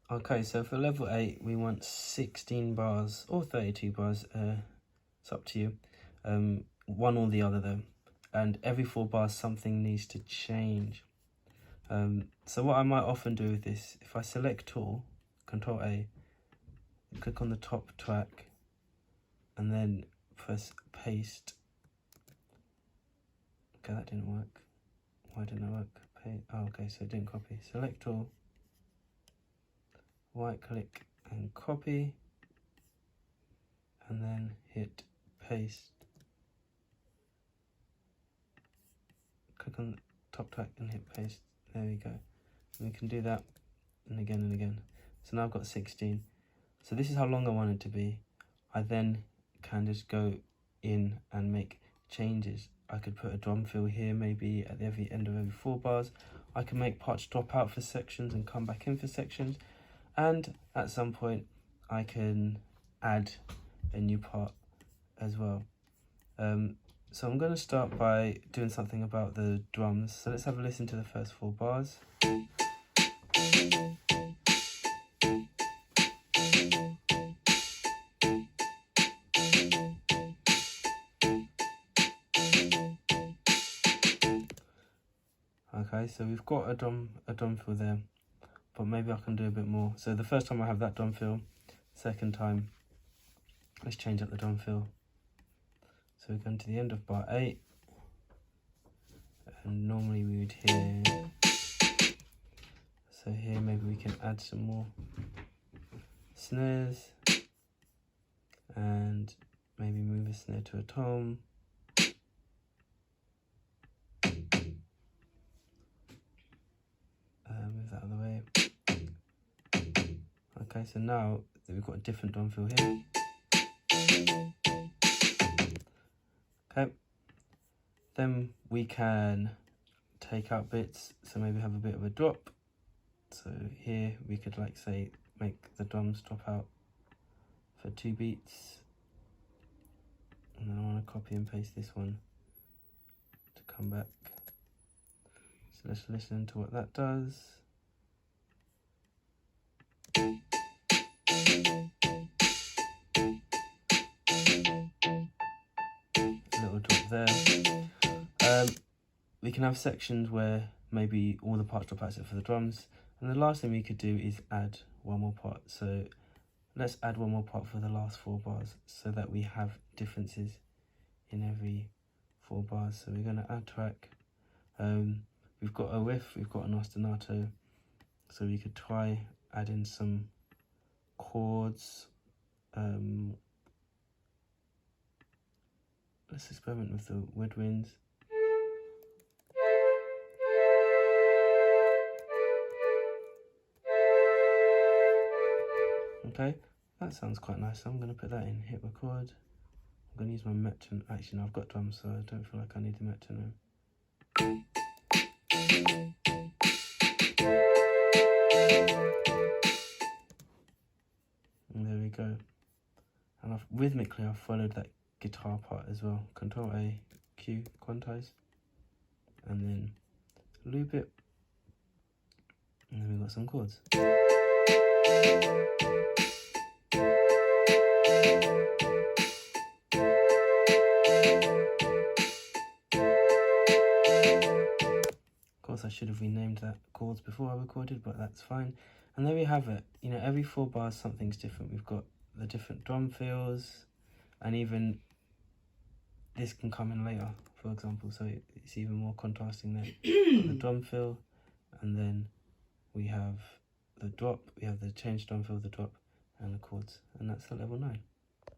Okay, so for level 8, we want 16 bars or 32 bars. It's up to you. One or the other though. And every 4 bars, something needs to change. So what I might often do with this, if I select all, Control A, click on the top track, and then press paste. Okay, that didn't work. Why didn't it work? Oh, okay, so it didn't copy. Select all, right click and copy, and then hit paste. Click on the top track and hit paste. There we go. And we can do that and again and again. So now I've got 16. So this is how long I want it to be. I then can just go in and make changes. I could put a drum fill here, maybe at the end of every 4 bars. I can make parts drop out for sections and come back in for sections. And at some point, I can add a new part as well. So I'm going to start by doing something about the drums. So let's have a listen to the first 4 bars. Okay, so we've got a drum fill there, but maybe I can do a bit more. So the first time I have that drum fill, second time, let's change up the drum fill. So we're going to the end of bar 8, and normally we would hear, so here maybe we can add some more snares, and maybe move a snare to a tom. Move that out of the way. Okay, so now that we've got a different drum fill here. Okay, then we can take out bits, so maybe have a bit of a drop. So here we could, like, say, make the drums drop out for 2 beats. And then I want to copy and paste this one to come back. So let's listen to what that does. A little drop there. We can have sections where maybe all the parts drop out except for the drums. And the last thing we could do is add one more part. So let's add one more part for the last 4 bars so that we have differences in every 4 bars. So we're going to add track. We've got a riff, we've got an ostinato. So we could try adding some chords. Let's experiment with the woodwinds. Okay, that sounds quite nice. So I'm going to put that in, hit record. I'm going to use my metronome. Actually, no, I've got drums, so I don't feel like I need the metronome. And there we go. And rhythmically, I've followed that guitar part as well. Control A, Q, quantize, and then loop it. And then we've got some chords. I should have renamed that chords before I recorded, but that's fine. And there we have it. You know, every 4 bars something's different. We've got the different drum fills, and even this can come in later, for example, so it's even more contrasting there. The drum fill, and then we have the drop, we have the change drum fill, the drop, and the chords, and that's at level 9.